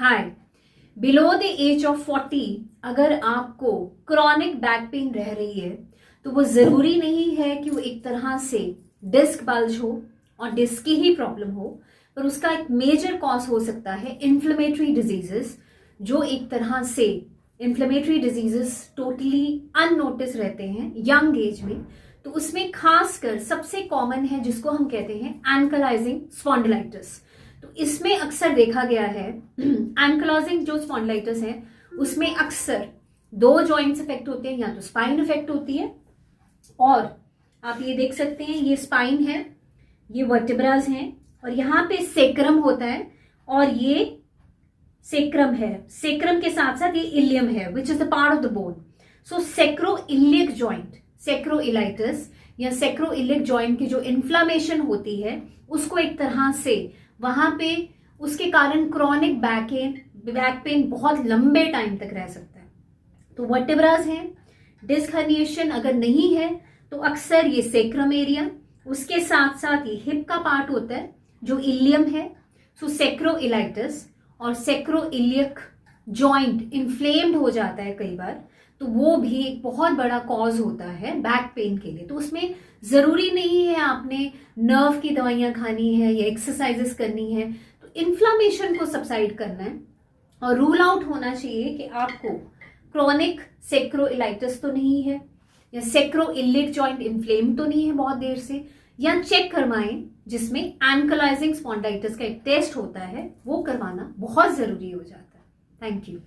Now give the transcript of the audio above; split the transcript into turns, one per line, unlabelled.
Hi, below the age of 40 अगर आपको chronic back pain रह रही है तो वो जरूरी नहीं है कि वो एक तरह से डिस्क बल्ज हो और डिस्क की ही प्रॉब्लम हो, पर उसका एक मेजर कॉज हो सकता है इन्फ्लेमेटरी डिजीजेस। जो एक तरह से इन्फ्लेमेटरी डिजीजेस टोटली अननोटिस रहते हैं यंग एज में, तो उसमें खासकर सबसे कॉमन है जिसको हम कहते हैं एंकलाइजिंग स्पॉन्डिलाइटिस। तो इसमें अक्सर देखा गया है एंकलाइजिंग जो स्पॉन्डिलाइटिस है उसमें अक्सर दो जॉइंट्स इफेक्ट होते हैं, या तो स्पाइन इफेक्ट होती है, और आप ये देख सकते हैं ये स्पाइन है, ये वर्टिब्रास हैं, और यहाँ पे सेक्रम होता है, और ये सेक्रम है, सेक्रम के साथ साथ ये इलियम है which is the part of the bone. So sacroiliac joint, sacroiliitis या सेक्रोइलियक जॉइंट की जो इन्फ्लामेशन होती है उसको एक तरह से वहां पे उसके कारण क्रॉनिक बैक पेन बहुत लंबे टाइम तक रह सकता है। तो वर्टिब्रास हैं, डिस्क हर्निएशन अगर नहीं है तो अक्सर ये सेक्रम एरिया, उसके साथ साथ ये हिप का पार्ट होता है जो इलियम है। सो सेक्रोइलाइटिस और सेक्रोइलियक जॉइंट इन्फ्लेम्ड हो जाता है कई बार, तो वो भी एक बहुत बड़ा कॉज होता है बैक पेन के लिए। तो उसमें जरूरी नहीं है आपने नर्व की दवाइयां खानी है या एक्सरसाइजेस करनी है, तो इन्फ्लामेशन को सबसाइड करना है और रूल आउट होना चाहिए कि आपको क्रॉनिक सेक्रोइलाइटिस तो नहीं है, या सेक्रोइलियक जॉइंट इन्फ्लेम तो नहीं है बहुत देर से, या चेक करवाएं जिसमें एंकलाइजिंग स्पॉन्डिलाइटिस का एक टेस्ट होता है, वो करवाना बहुत जरूरी हो जाता है। Thank you.